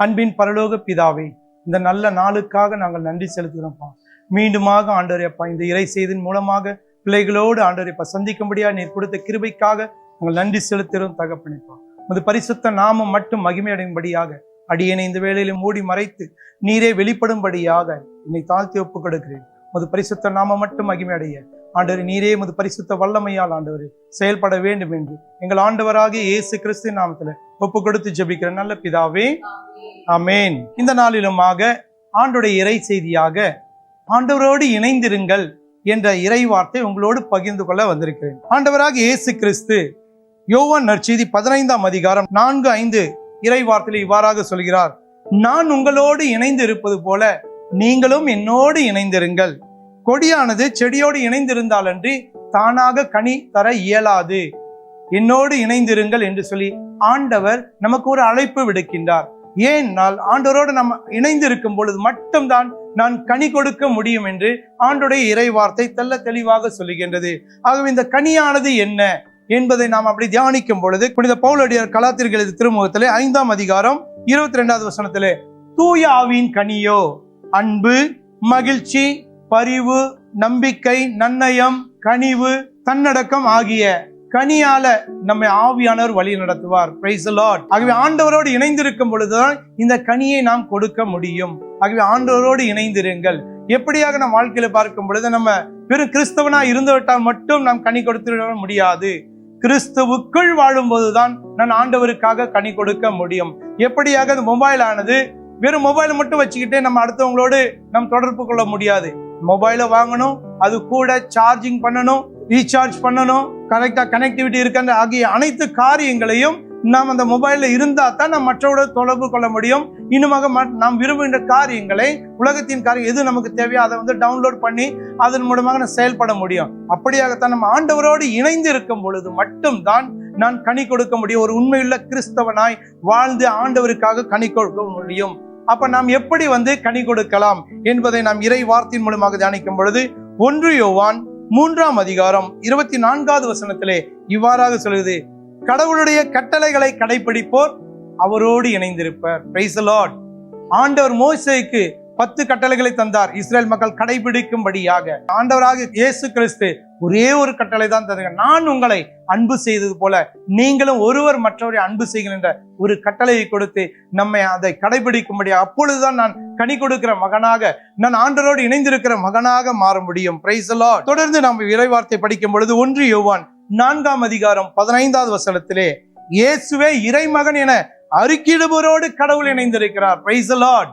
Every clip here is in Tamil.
அன்பின் பரலோக பிதாவே, இந்த நல்ல நாளுக்காக நாங்கள் நன்றி செலுத்துகிறோம்ப்பா. மீண்டுமாக ஆண்டவரே அப்பா, இந்த இறை செய்தின் மூலமாக பிள்ளைகளோடு ஆண்டவரே அப்பா சந்திக்கும்படியா நீர் கொடுத்த கிருபைக்காக நாங்கள் நன்றி செலுத்துகிறோம் தகப்பனேப்பா. உமது பரிசுத்த நாமம் மட்டும் மகிமையடையும்படியாக அடியேனை இந்த வேளையில மூடி மறைத்து நீரே வெளிப்படும்படியாக என்னை தாழ்த்தி ஒப்புக் கொடுக்கிறேன். உமது பரிசுத்த நாமம் மட்டும் மகிமையடைய ஆண்டவரே நீரே உமது பரிசுத்த வல்லமையால் ஆண்டவரே செயல்பட வேண்டும் என்று எங்கள் ஆண்டவராகிய இயேசு கிறிஸ்து நாமத்துல ஒப்பு கொடுத்து ஜெபிக்கிற நல்ல பிதாவே, ஆமென். இந்த நாளிலுமாக ஆண்டவருடைய இறை செய்தியாக ஆண்டவரோடு இணைந்திருங்கள் என்ற இறை வார்த்தை உங்களோடு பகிர்ந்து கொள்ள வந்திருக்கிறேன். ஆண்டவராகிய இயேசு கிறிஸ்து யோவான் நற்செய்தி 15ஆம் அதிகாரம் 4-5 இறை வார்த்தையில் இவ்வாறாக சொல்கிறார்: நான் உங்களோடு இணைந்து இருப்பது போல நீங்களும் என்னோடு இணைந்திருங்கள். கொடியானது செடியோடு இணைந்திருந்தால் அன்றி தானாக கனி தர இயலாது. என்னோடு இணைந்திருங்கள் என்று சொல்லி ஆண்டவர் நமக்கு ஒரு அழைப்பு விடுக்கின்றார். ஏனால் ஆண்டவரோடு நம்ம இணைந்து இருக்கும் பொழுது மட்டும்தான் நான் கனி கொடுக்க முடியும் என்று ஆண்டோடைய இறை வார்த்தை தெல்ல தெளிவாக சொல்லுகின்றது. ஆகவே இந்த கனியானது என்ன என்பதை நாம் அப்படி தியானிக்கும் பொழுது புனித பவுலடியார் கலாத்தியருக்கு எழுதிய திருமுகத்திலே 5ஆம் அதிகாரம் 22வது வசனத்திலே, தூய ஆவியின் கனியோ அன்பு, மகிழ்ச்சி, பரிவு, நம்பிக்கை, நன்னயம், கனிவு, தன்னடக்கம் ஆகிய கனியால நம்மை ஆவியானவர் வழி நடத்துவார். Praise the Lord. ஆகவே ஆண்டவரோடு இணைந்திருக்கும் பொழுதுதான் இந்த கனியை நாம் கொடுக்க முடியும். ஆகவே ஆண்டவரோடு இணைந்திருங்கள். எப்படியாக நம் வாழ்க்கையில பார்க்கும் பொழுது நம்ம வெறும் கிறிஸ்தவனா இருந்துவிட்டால் மட்டும் நாம் கனி கொடுத்து முடியாது. கிறிஸ்துவுக்குள் வாழும் போதுதான் நான் ஆண்டவருக்காக கனி கொடுக்க முடியும். எப்படியாக இந்த மொபைல் ஆனது வெறும் மொபைலை மட்டும் வச்சுக்கிட்டே நம்ம அடுத்தவங்களோடு நம் தொடர்பு கொள்ள முடியாது. மொபைலை வாங்கணும், அது கூட சார்ஜிங் பண்ணணும், ரீசார்ஜ் பண்ணணும், கரெக்டா கனெக்டிவிட்டி இருக்கின்ற ஆகிய அனைத்து காரியங்களையும் நாம் அந்த மொபைல்ல இருந்தா தான் நாம் மற்றவரோட தொடர்பு கொள்ள முடியும். இன்னுமாக நாம் விரும்புகின்ற காரியங்களை, உலகத்தின் காரியம் எது நமக்கு தேவையோ அதை டவுன்லோட் பண்ணி அதன் மூலமாக நான் செயல்பட முடியும். அப்படியாகத்தான் நம்ம ஆண்டவரோடு இணைந்து இருக்கும் பொழுது மட்டும்தான் நான் கனி கொடுக்க முடியும். ஒரு உண்மையுள்ள கிறிஸ்தவனாய் வாழ்ந்து ஆண்டவருக்காக கனி கொடுக்க முடியும். அப்ப நாம் எப்படி கனி கொடுக்கலாம் என்பதை நாம் இறை வார்த்தையின் மூலமாக தியானிக்கும் பொழுது 1 யோவான் 3ஆம் அதிகாரம் 24வது வசனத்திலே இவ்வாறாக சொல்லுது: கடவுளுடைய கட்டளைகளை கடைபிடிப்போர் அவரோடு இணைந்திருப்பர். Praise the Lord. ஆண்டவர் மோசேக்கு 10 கட்டளைகளை தந்தார், இஸ்ரேல் மக்கள் கடைபிடிக்கும்படியாக. ஆண்டவராக இயேசு கிறிஸ்து ஒரே ஒரு கட்டளை தான் தந்தார்: நான் உங்களை அன்பு செய்தது போல நீங்களும் ஒருவர் மற்றவரை அன்பு செய்கின்ற ஒரு கட்டளையை கொடுத்து நம்மை அதை கடைபிடிக்கும்படியாக. அப்பொழுதுதான் நான் கனி கொடுக்கிற மகனாக, நான் ஆண்டவரோடு இணைந்திருக்கிற மகனாக மாற முடியும். Praise the Lord. தொடர்ந்து நாம் இறைவார்த்தை படிக்கும் பொழுது 1 யோவான் 4ஆம் அதிகாரம் 15வது வசனத்திலே, இயேசுவே இறைமகன் என அறிக்கையிடுபவரோடு கடவுள் இணைந்திருக்கிறார். Praise the Lord.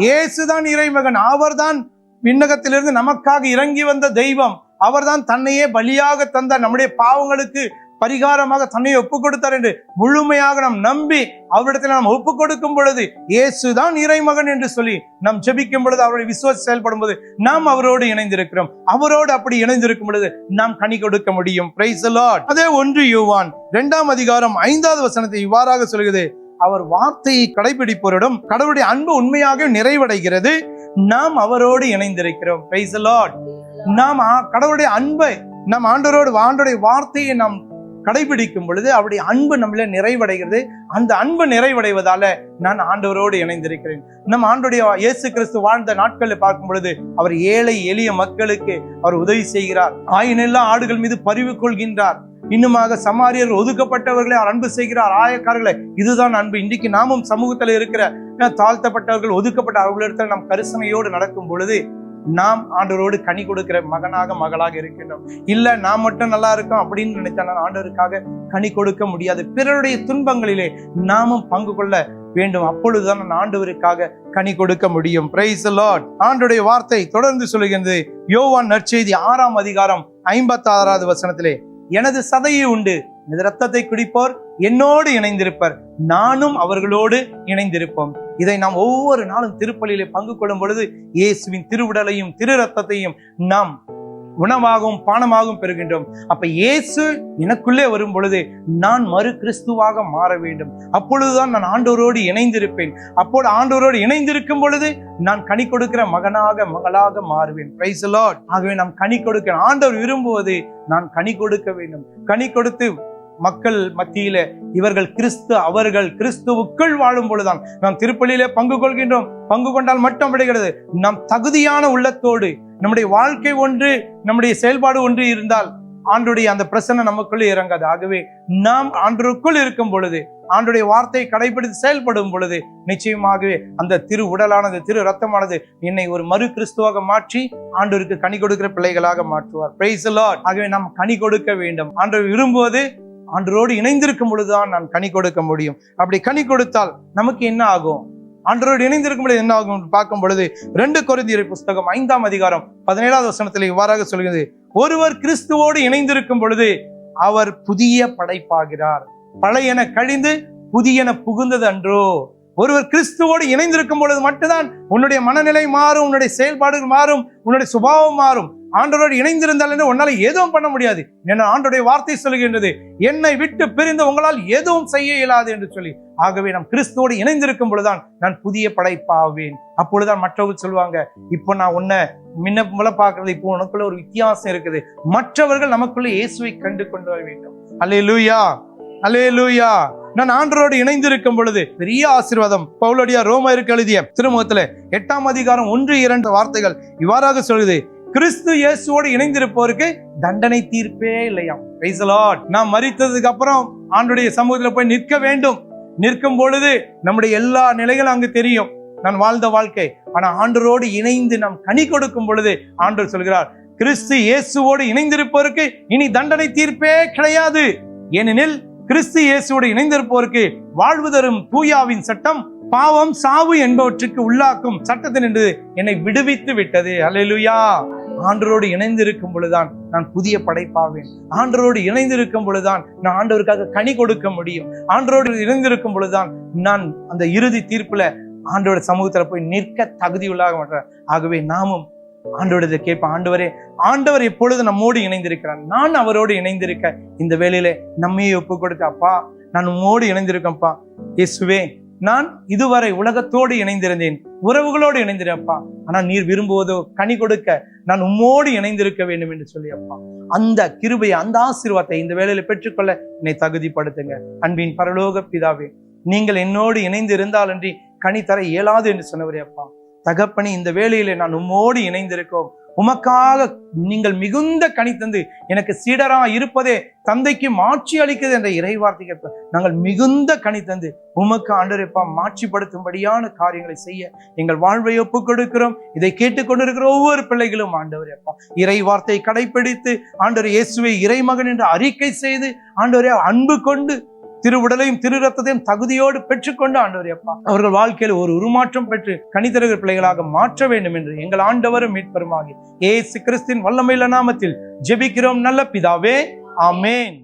இயேசுதான் இறைமகன். அவர்தான் விண்ணகத்திலிருந்து நமக்காக இறங்கி வந்த தெய்வம். அவர்தான் தன்னையே பலியாக தந்த, நம்முடைய பாவங்களுக்கு பரிகாரமாக தன்னையை ஒப்புக் கொடுத்தார் என்று முழுமையாக நாம் நம்பி அவரிடத்தில் நாம் ஒப்புக் கொடுக்கும் பொழுது இயேசுதான் இறைமகன் என்று சொல்லி நாம் ஜெபிக்கும் பொழுது, அவருடைய விசுவாசம் செயல்படும் போது நாம் அவரோடு இணைந்திருக்கிறோம். அவரோடு அப்படி இணைந்திருக்கும் பொழுது நாம் கனி கொடுக்க முடியும். Praise the Lord. அதே 1 யோவான் 2ஆம் அதிகாரம் 5வது வசனத்தை இவ்வாறாக சொல்கிறது: அவர் வார்த்தையை கடைபிடிப்போரிடம் கடவுளுடைய அன்பு உண்மையாக நிறைவடைகிறது, நாம் அவரோடு இணைந்திருக்கிறோம். Praise the Lord. நாம் கடவுளுடைய அன்பை, நம் ஆண்டவருடைய வார்த்தையை நாம் கடைபிடிக்கும் பொழுது அவருடைய அன்பு நம்மள நிறைவடைகிறது. அந்த அன்பு நிறைவடைவதால நான் ஆண்டவரோடு இணைந்திருக்கிறேன். நம் ஆண்டவருடைய இயேசு கிறிஸ்து வாழ்ந்த நாட்களில் பார்க்கும் பொழுது அவர் ஏழை எளிய மக்களுக்கு அவர் உதவி செய்கிறார். ஆயினெல்லா ஆடுகள் மீது பரிவு கொள்கின்றார். இன்னுமாக சமாரியர் ஒதுக்கப்பட்டவர்களை அவர் அன்பு செய்கிறார், ஆயக்காரர்களை. இதுதான் அன்பு. இன்றைக்கு நாமும் சமூகத்தில் இருக்கிற தாழ்த்தப்பட்டவர்கள், ஒதுக்கப்பட்ட அவர்களிடத்தில் நாம் கரிசனையோடு நடக்கும் பொழுது நாம் ஆண்டவரோடு கனி கொடுக்கிற மகனாக மகளாக இருக்கின்றோம். இல்ல நான் மட்டும் நல்லா இருக்கோம் அப்படின்னு நினைத்தா ஆண்டவருக்காக கனி கொடுக்க முடியாது. பிறருடைய துன்பங்களிலே நாமும் பங்கு கொள்ள வேண்டும். அப்பொழுதுதான் நான் ஆண்டவருக்காக கனி கொடுக்க முடியும். Praise the Lord. ஆண்டவருடைய வார்த்தை தொடர்ந்து சொல்லுகிறது. யோவான் நற்செய்தி 6ஆம் அதிகாரம் 56வது வசனத்திலே, எனது சதையை உண்டு எனது இரத்தத்தை குடிப்போர் என்னோடு இணைந்திருப்பர், நானும் அவர்களோடு இணைந்திருப்போம். இதை நாம் ஒவ்வொரு நாளும் திருப்பலியிலே பங்கு கொள்ளும் பொழுது இயேசுவின் திருவுடலையும் திரு ரத்தத்தையும் நாம் உணவாகவும் பானமாகவும் பெறுகின்றோம். அப்ப இயேசு எனக்குள்ளே வரும் பொழுது நான் மறு கிறிஸ்துவாக மாற வேண்டும். அப்பொழுதுதான் நான் ஆண்டவரோடு இணைந்திருப்பேன். அப்போது ஆண்டவரோடு இணைந்திருக்கும் பொழுது நான் கனி கொடுக்கிற மகனாக மகளாக மாறுவேன். Praise the Lord. ஆகவே நாம் கனி கொடுக்க, ஆண்டவர் விரும்புவது நான் கனி கொடுக்க வேண்டும். கனி கொடுத்து மக்கள் மத்தியில இவர்கள் அவர்கள் கிறிஸ்துவுக்குள் வாழும் பொழுதுதான் நாம் திருப்பலியிலே பங்கு கொள்கின்றோம். பங்கு கொண்டால் மட்டும் கிடைக்கிறது. நாம் தகுதியான உள்ளத்தோடு நம்முடைய வாழ்க்கை ஒன்று, நம்முடைய செயல்பாடு ஒன்று இருந்தால் ஆண்டுடைய அந்த பிரசன்னை நமக்குள்ளே இறங்காது. ஆகவே நாம் ஆண்டருக்குள் இருக்கும் பொழுது, ஆண்டுடைய வார்த்தையை கடைபிடித்து செயல்படும் பொழுது நிச்சயமாகவே அந்த திரு உடலானது, திரு ரத்தமானது என்னை ஒரு மறு கிறிஸ்துவாக மாற்றி ஆண்டவருக்கு கனி கொடுக்கிற பிள்ளைகளாக மாற்றுவார். Praise the Lord. ஆகவே நாம் கனி கொடுக்க வேண்டும். ஆண்டவர் விரும்புவது ஆண்டவரோடு இணைந்திருக்கும் பொழுதுதான் நான் கனி கொடுக்க முடியும். அப்படி கனி கொடுத்தால் நமக்கு என்ன ஆகும்? ஆண்டவரோடு இணைந்திருக்கும் பொழுது என்ன ஆகும் பார்க்கும் பொழுது 2 கொரிந்தியர் புஸ்தகம் 5ஆம் அதிகாரம் 17வது வசனத்தில் இவ்வாறாக சொல்கிறது, ஒருவர் கிறிஸ்துவோடு இணைந்திருக்கும் பொழுது அவர் புதிய படைப்பாகிறார், பழையன கழிந்து புதியன புகுந்தது அன்றோ. ஒருவர் கிறிஸ்துவோடு இணைந்திருக்கும் பொழுது மட்டும்தான் உன்னுடைய மனநிலை மாறும், உன்னுடைய செயல்பாடுகள் மாறும், உன்னுடைய சுபாவம் மாறும். ஆண்டவரோடு இணைந்திருந்தால் என்று உன்னால எதுவும் பண்ண முடியாது. ஏன்னா ஆண்டவருடைய வார்த்தை சொல்லுகின்றது, என்னை விட்டு பிரிந்து உங்களால் எதுவும் செய்ய இயலாது என்று சொல்லி. ஆகவே நாம் கிறிஸ்துவோடு இணைந்திருக்கும் பொழுதுதான் நான் புதிய படைப்பாவேன். அப்பொழுதுதான் மற்றவர்கள் சொல்லுவாங்க, இப்போ நான் உன்னை முன்ன பார்க்கறது, இப்போ உனக்குள்ள ஒரு வித்தியாசம் இருக்குது. மற்றவர்கள் நமக்குள்ள இயேசுவை கண்டு கொண்டு வர வேண்டும். அல்லேலூயா, அல்லேலூயா. நான் ஆண்டவரோடு இணைந்திருக்கும் பொழுது பெரிய ஆசீர்வாதம். பவுலடியா ரோமருக்கு எழுதிய திருமுகத்துல 8ஆம் அதிகாரம் 1-2 வார்த்தைகள் இவ்வாறாக சொல்லுது, கிறிஸ்து இயேசுவோடு இணைந்திருப்பவருக்கு தண்டனை தீர்ப்பே இல்லையாம். Praise the Lord. நாம் மரித்ததுக்கு அப்புறம் ஆண்டவருடைய சமூகத்துல போய் நிற்க வேண்டும். நிற்கும் பொழுது நம்முடைய எல்லா நிலைகளும் அங்கு தெரியும், நான் வாழ்ந்த வாழ்க்கை. ஆனா ஆண்டவரோடு இணைந்து நாம் கனி கொடுக்கும் பொழுது ஆண்டவர் சொல்கிறார், கிறிஸ்து இயேசுவோடு இணைந்திருப்பவருக்கு இனி தண்டனை தீர்ப்பே கிடையாது. ஏனெனில் கிறிஸ்து இயேசுவோடு இணைந்திருப்பவருக்கு வாழ்வு தரும் தூயாவின் சட்டம் பாவம் சாவு என்பவற்றுக்கு உள்ளாக்கும் சட்டத்தினின்று என்னை விடுவித்து விட்டது. அல்லேலூயா. ஆண்டவரோடு இணைந்திருக்கும் பொழுதுதான் நான் புதிய படைப்பாவேன். ஆண்டவரோடு இணைந்திருக்கும் பொழுதுதான் நான் ஆண்டவருக்காக கனி கொடுக்க முடியும். ஆண்டவரோடு இணைந்திருக்கும் பொழுதுதான் நான் அந்த இறுதி தீர்ப்புல ஆண்டவரோட சமூகத்துல போய் நிற்க தகுதியுள்ளாக மாட்டேன். ஆகவே நாமும் ஆண்டவரை கேட்பேன், ஆண்டவரே, ஆண்டவர் எப்பொழுது நம்மோடு இணைந்திருக்கிறார், நான் அவரோடு இணைந்திருக்க இந்த வேளையில நம்மையே ஒப்பு கொடுத்து, அப்பா நான் உம்மோடு இணைந்திருக்கேன்ப்பா. இயேசுவே, நான் இதுவரை உலகத்தோடு இணைந்திருந்தேன், உறவுகளோடு இணைந்திருப்பா. ஆனா நீர் விரும்புவதோ கனி கொடுக்க நான் உம்மோடு இணைந்திருக்க வேண்டும் என்று சொல்லி அப்பா அந்த கிருபையை, அந்த ஆசீர்வாதத்தை இந்த வேளையில பெற்றுக்கொள்ள என்னை தகுதிப்படுத்துங்க. அன்பின் பரலோக பிதாவே, நீங்கள் என்னோடு இணைந்து இருந்தாலன்றி கனி தர இயலாது என்று சொன்னவரே அப்பா. தகப்பனி, இந்த வேளையிலே நான் உம்மோடு இணைந்திருக்கோம். உமக்காக நீங்கள் மிகுந்த கனி தந்து எனக்கு சீடரா இருப்பதே தந்தைக்கு மாட்சி அளிக்கிறது என்ற இறைவார்த்தைக்கு நாங்கள் மிகுந்த கனி தந்து உமக்கு ஆண்டவரேப்பா மாட்சிப்படுத்தும்படியான காரியங்களை செய்ய எங்கள் வாழ்வை ஒப்பு கொடுக்கிறோம். இதை கேட்டுக்கொண்டிருக்கிற ஒவ்வொரு பிள்ளைகளும் ஆண்டவரேப்பா இறை வார்த்தையை கடைபிடித்து ஆண்டவர் இயேசுவை இறைமகன் என்று அறிக்கை செய்து ஆண்டவரே அன்பு கொண்டு திரு உடலையும் திரு ரத்தத்தையும் தகுதியோடு பெற்றுக்கொண்டு ஆண்டவரே அப்பா அவர்கள் வாழ்க்கையில் ஒரு உருமாற்றம் பெற்று கனிதருகிற பிள்ளைகளாக மாற்ற வேண்டும் என்று எங்கள் ஆண்டவரும் மீட்பருமாகி இயேசு கிறிஸ்துவின் வல்லமையுள்ள நாமத்தில் ஜெபிக்கிறோம் நல்ல பிதாவே. ஆமென்.